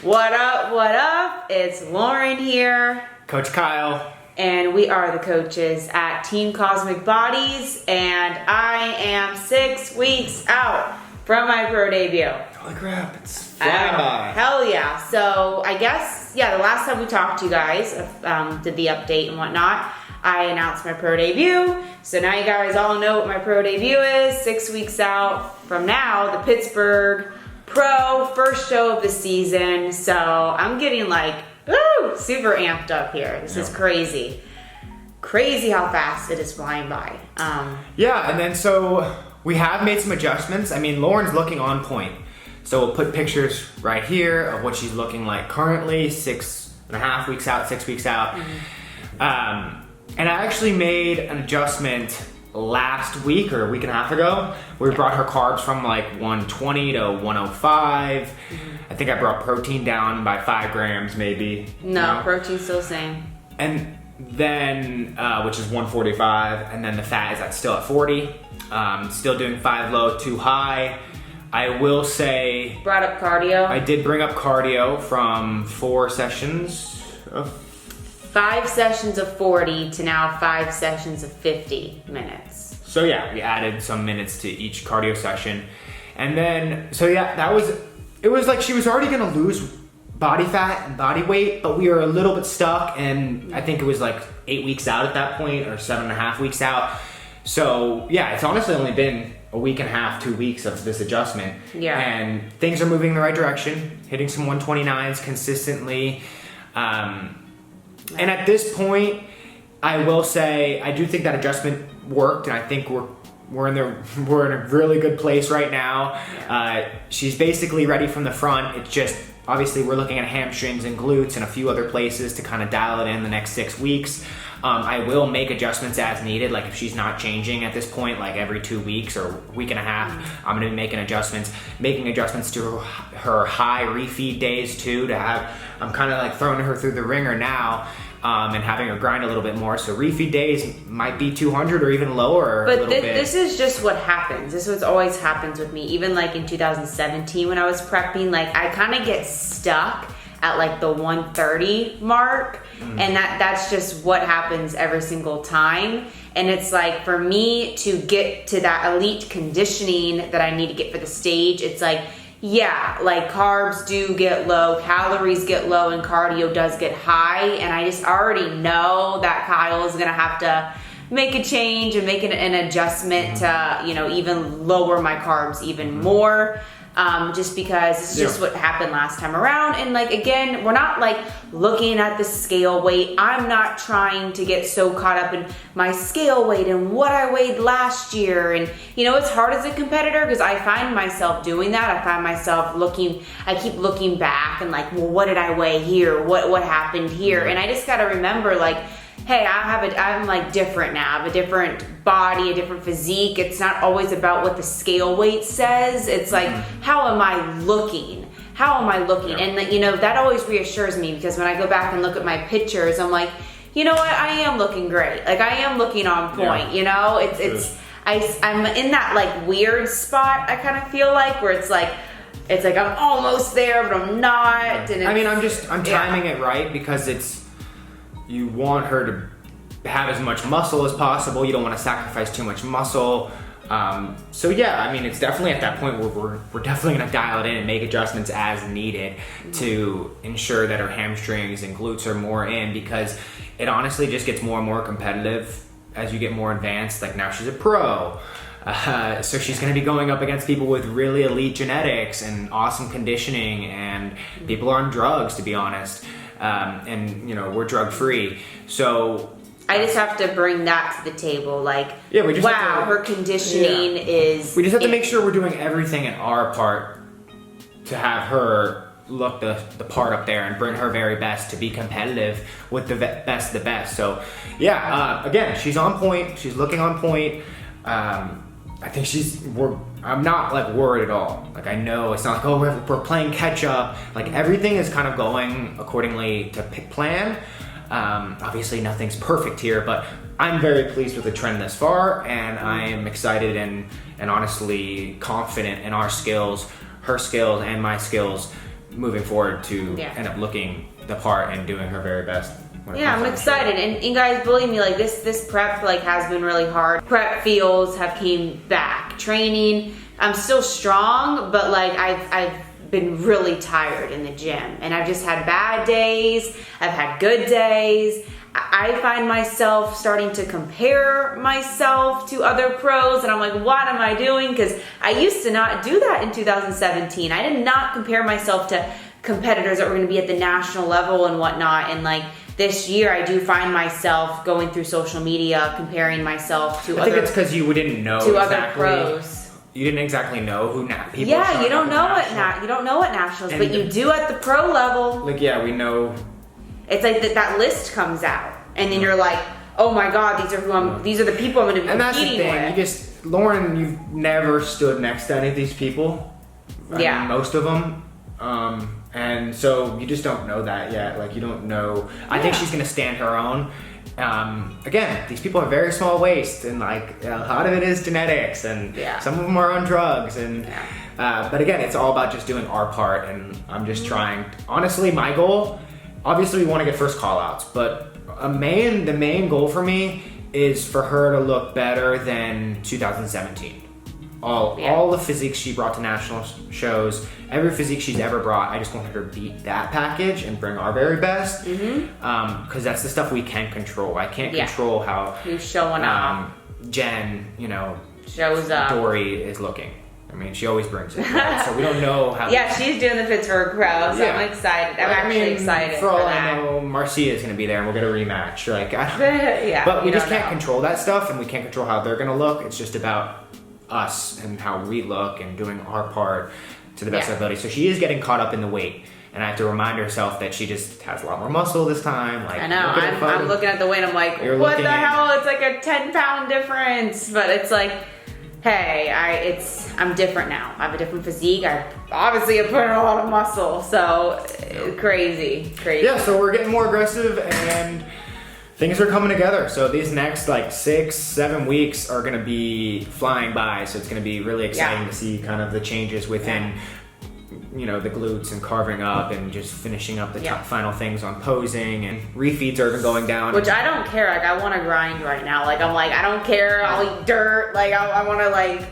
What up, what up? It's Lauren here. Coach Kyle. And we are the coaches at Team Cosmic Bodies, and I am 6 weeks out from my pro debut. Holy crap, it's flying by. Hell yeah. So I guess, the last time we talked to you guys, did the update and whatnot, I announced my pro debut. So now you guys all know what my pro debut is. 6 weeks out from now, the Pittsburgh Pro first show of the season. So I'm getting super amped up here. This is crazy. Crazy how fast it is flying by. And then so we have made some adjustments. I mean, Lauren's looking on point. So we'll put pictures right here of what she's looking like currently, 6.5 weeks out, 6 weeks out. Mm-hmm. And I actually made an adjustment last week or a week and a half ago. We brought her carbs from 120 to 105. Mm-hmm. I think I brought protein down by 5 grams maybe. No, protein's still the same. And then, which is 145, and then the fat is still at 40. Still doing 5 low, 2 high. I will say... Brought up cardio. I did bring up cardio from 4 sessions of... 5 sessions of 40 to now 5 sessions of 50 minutes. So we added some minutes to each cardio session. And then, it was like she was already gonna lose body fat and body weight, but we were a little bit stuck, and I think it was 8 weeks out at that point, or 7.5 weeks out. So it's honestly only been a week and a half, 2 weeks of this adjustment. Yeah. And things are moving in the right direction, hitting some 129s consistently. And at this point, I will say I do think that adjustment worked, and I think we're in a really good place right now. Yeah. She's basically ready from the front. It's just obviously we're looking at hamstrings and glutes and a few other places to kind of dial it in the next 6 weeks. I will make adjustments as needed. Like if she's not changing at this point, every 2 weeks or week and a half, I'm gonna be making adjustments to her high refeed days too. I'm kind of throwing her through the ringer now. And having her grind a little bit more. So refeed days might be 200 or even lower. But this is just what happens. This is what always happens with me. Even in 2017 when I was prepping, I kind of get stuck at the 130 mark. And that's just what happens every single time. And it's for me to get to that elite conditioning that I need to get for the stage, it's carbs do get low, calories get low, and cardio does get high. And I just already know that Kyle is going to have to make a change and make an adjustment to, even lower my carbs even more. Just because it's just what happened last time around. And again, we're not looking at the scale weight. I'm not trying to get so caught up in my scale weight and what I weighed last year. And it's hard as a competitor because I find myself doing that. I find myself I keep looking back and what did I weigh here? What happened here? And I just got to remember hey, I'm different now. I have a different body, a different physique. It's not always about what the scale weight says. It's how am I looking? How am I looking? Yeah. And that always reassures me because when I go back and look at my pictures, I'm you know what? I am looking great. I am looking on point. Yeah. I'm in that weird spot. I kind of feel where it's I'm almost there, but I'm not. And I'm timing it right because you want her to have as much muscle as possible. You don't want to sacrifice too much muscle. It's definitely at that point where we're definitely going to dial it in and make adjustments as needed to ensure that her hamstrings and glutes are more in, because it honestly just gets more and more competitive as you get more advanced. Now she's a pro. So she's going to be going up against people with really elite genetics and awesome conditioning, and people are on drugs, to be honest. We're drug free. So I just have to bring that to the table. Her conditioning is... We just have to make sure we're doing everything in our part to have her look the part up there and bring her very best to be competitive with the best of the best. So again, she's on point. She's looking on point. I think I'm not worried at all. I know it's not we're playing catch up. Everything is kind of going accordingly to plan. Obviously nothing's perfect here, but I'm very pleased with the trend thus far, and I am excited and honestly confident in our skills, her skills, and my skills moving forward to Yeah. end up looking the part and doing her very best. when it Yeah, comes I'm to the show. excited, and guys, believe me, like this prep like has been really hard. Prep feels have came back. Training, I'm still strong, but like I've been really tired in the gym, and I've just had bad days. I've had good days. I find myself starting to compare myself to other pros, and I'm like, what am I doing? Because I used to not do that in 2017. I did not compare myself to competitors that were going to be at the national level and whatnot, and like this year I do find myself going through social media comparing myself to I think it's because you didn't know to exactly. other pros. You didn't exactly know who people. Yeah, you don't showing know up at what national. you don't know what nationals, And but you do at the pro level. Like, yeah, we know. It's like that list comes out, and then you're like, oh my god, these are the people I'm going to be And that's the competing thing. with. Lauren, you've never stood next to any of these people. I Yeah. mean, most of them. And so you just don't know that yet. Like, you don't know. I think she's gonna stand her own. Again, these people have very small waist, and like a lot of it is genetics, and Yeah. some of them are on drugs, and Yeah. but again, it's all about just doing our part, and I'm just trying. Honestly, my goal, obviously, we want to get first call outs, but the main goal for me is for her to look better than 2017. All the physiques she brought to national shows, every physique she's ever brought, I just want her to beat that package and bring our very best. Because that's the stuff we can control. I can't control how Who's showing up? Jen, Shows up. Dory is looking. I mean, she always brings it. Right? So we don't know how. Yeah, she's doing the Pittsburgh Pro, so I'm excited. I'm actually excited For all I that. know, Marcia is going to be there, and we'll get a rematch. Like, Yeah, but we you just don't can't know. control that stuff, and we can't control how they're going to look. It's just about us and how we look and doing our part to the best of our ability. So she is getting caught up in the weight, and I have to remind herself that she just has a lot more muscle this time. Like, I know. look at her photo. I'm looking at the weight. I'm like, You're what looking the at- hell? It's like a 10-pound difference. But it's like, hey, I'm different now. I have a different physique. I obviously have put in a lot of muscle. So crazy. Yeah, so we're getting more aggressive, and things are coming together. So these next like 6-7 weeks are going to be flying by. So it's going to be really exciting to see kind of the changes within, the glutes and carving up and just finishing up the final things on posing, and refeeds are even going down. Which I don't care. Like, I want to grind right now. Like, I'm like, I don't care. I'll eat dirt. Like, I want to like.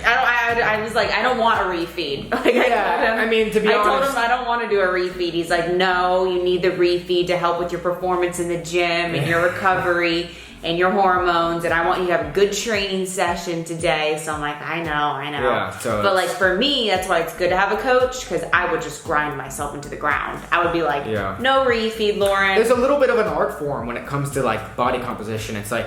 I was like, I don't want a refeed. Like, I mean, to be honest, I told him I don't want to do a refeed. He's like, no, you need the refeed to help with your performance in the gym and your recovery and your hormones. And I want you to have a good training session today. So I'm like, I know. Yeah, so but like for me, that's why it's good to have a coach, because I would just grind myself into the ground. I would be like, no refeed, Lauren. There's a little bit of an art form when it comes to like body composition. It's like,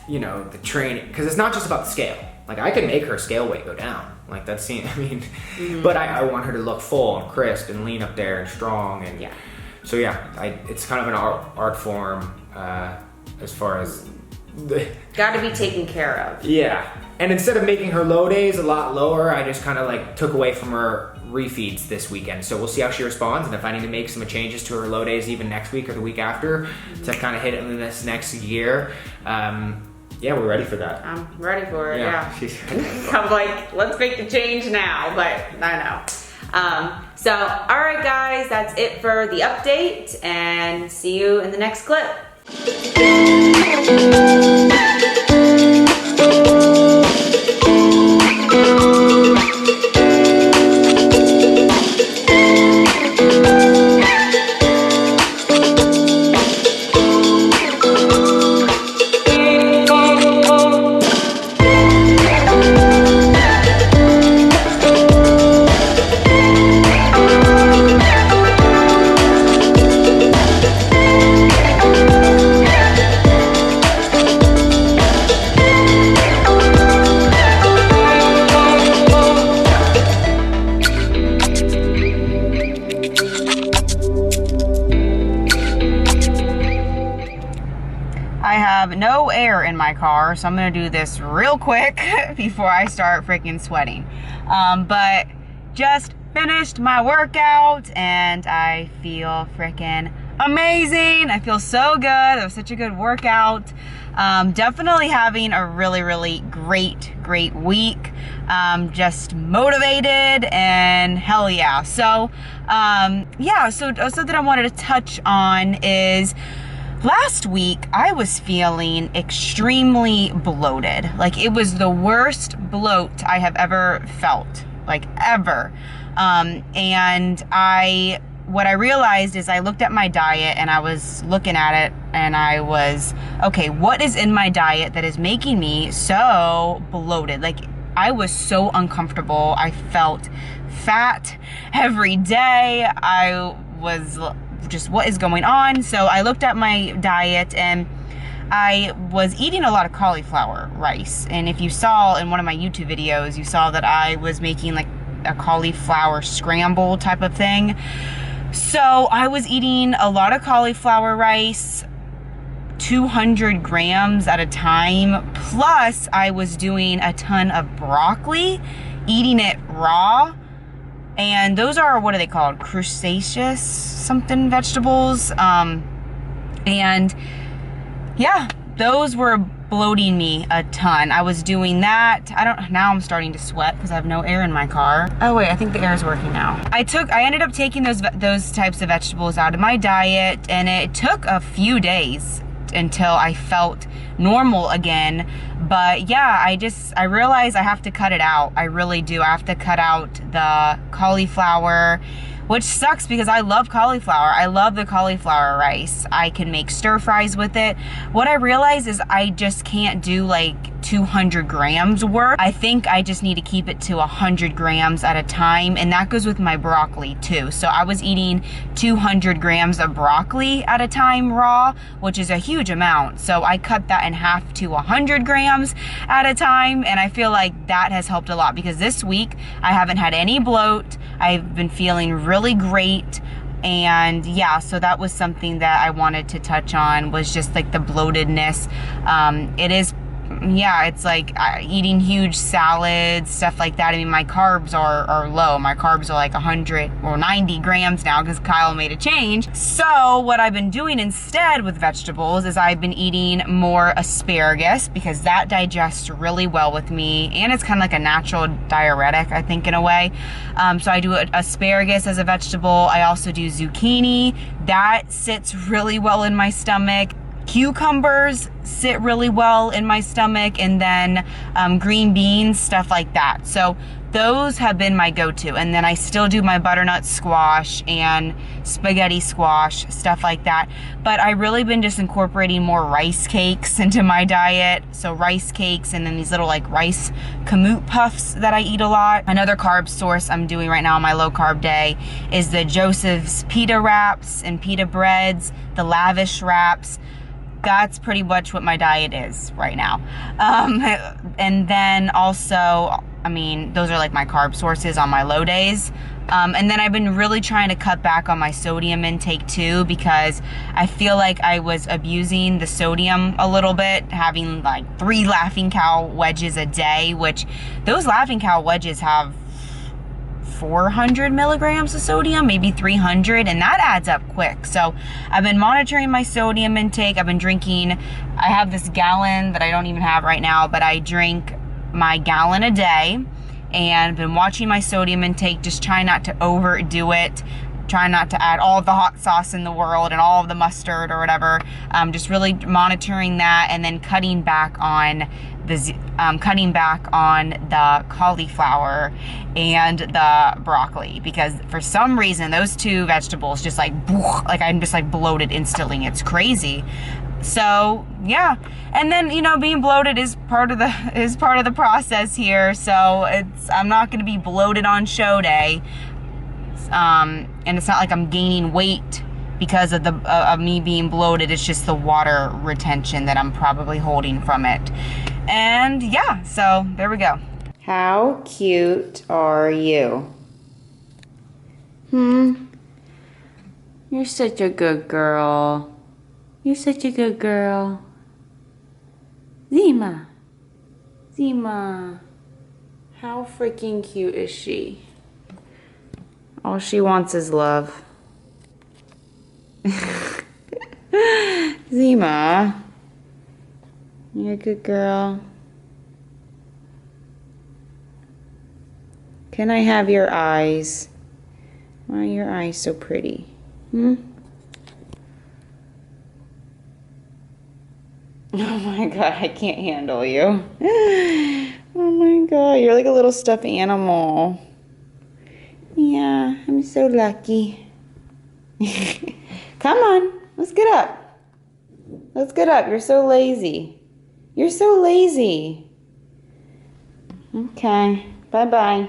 the training, because it's not just about the scale. Like, I can make her scale weight go down. Like, but I want her to look full and crisp and lean up there and strong. And so it's kind of an art form as far as got to be taken care of. Yeah. And instead of making her low days a lot lower, I just kind of like took away from her refeeds this weekend. So we'll see how she responds, and if I need to make some changes to her low days even next week or the week after to kind of hit it in this next year. We're ready for that. I'm ready for it, She's I'm like, let's make the change now, but I know. So, all right, guys, that's it for the update, and see you in the next clip. I have no air in my car, so I'm gonna do this real quick before I start freaking sweating. But just finished my workout and I feel freaking amazing. I feel so good. It was such a good workout. Definitely having a really great week. just motivated, and hell yeah. So yeah, so something I wanted to touch on is last week I was feeling extremely bloated. Like, it was the worst bloat I have ever felt, like ever. And what I realized is I looked at my diet and I was looking at it and I was, okay, what is in my diet that is making me so bloated? Like, I was so uncomfortable. I felt fat every day. I was just, what is going on? So I looked at my diet and I was eating a lot of cauliflower rice. And if you saw in one of my YouTube videos, you saw that I was making like a cauliflower scramble type of thing. So I was eating a lot of cauliflower rice, 200 grams at a time, plus I was doing a ton of broccoli, eating it raw. And those are, what are they called? Crustaceous something vegetables. And yeah, those were bloating me a ton. I was doing that. Now I'm starting to sweat because I have no air in my car. Oh wait, I think the air is working now. I ended up taking those types of vegetables out of my diet, and it took a few days until I felt normal again. But yeah, I realized I have to cut it out. I really do. I have to cut out the cauliflower, which sucks because I love cauliflower. I love the cauliflower rice. I can make stir fries with it. What I realize is I just can't do like 200 grams worth. I think I just need to keep it to 100 grams at a time, and that goes with my broccoli too. So I was eating 200 grams of broccoli at a time raw, which is a huge amount. So I cut that in half to 100 grams at a time, and I feel like that has helped a lot because this week I haven't had any bloat. I've been feeling really great. And yeah, so that was something that I wanted to touch on, was just like the bloatedness. It's like eating huge salads, stuff like that. I mean, my carbs are low. My carbs are like 100 or 90 grams now because Kyle made a change. So what I've been doing instead with vegetables is I've been eating more asparagus because that digests really well with me, and it's kind of like a natural diuretic, I think, in a way. So I do asparagus as a vegetable. I also do zucchini. That sits really well in my stomach. Cucumbers sit really well in my stomach, and then green beans, stuff like that. So those have been my go-to. And then I still do my butternut squash and spaghetti squash, stuff like that. But I really been just incorporating more rice cakes into my diet. So rice cakes, and then these little like rice kamut puffs that I eat a lot. Another carb source I'm doing right now on my low carb day is the Joseph's pita wraps and pita breads, the lavish wraps. That's pretty much what my diet is right now. And then also, I mean, those are like my carb sources on my low days. And then I've been really trying to cut back on my sodium intake too, because I feel like I was abusing the sodium a little bit, having like 3 Laughing Cow wedges a day, which those Laughing Cow wedges have 400 milligrams of sodium, maybe 300, and that adds up quick. So I've been monitoring my sodium intake. I've been drinking, I have this gallon that I don't even have right now, but I drink my gallon a day, and been watching my sodium intake, just trying not to overdo it, trying not to add all of the hot sauce in the world and all of the mustard or whatever. Just really monitoring that, and then cutting back on the cauliflower and the broccoli, because for some reason those 2 vegetables just like I'm just like bloated instantly. It's crazy. So yeah, and then, you know, being bloated is part of the process here. So I'm not going to be bloated on show day. And it's not like I'm gaining weight because of me being bloated. It's just the water retention that I'm probably holding from it. And yeah, so there we go. How cute are you? You're such a good girl. You're such a good girl. Zima. How freaking cute is she? All she wants is love. Zima, you're a good girl. Can I have your eyes? Why are your eyes so pretty? Hmm? Oh my God, I can't handle you. Oh my God, you're like a little stuffed animal. Yeah, I'm so lucky. Come on, let's get up. Let's get up. You're so lazy. You're so lazy. Okay, bye-bye.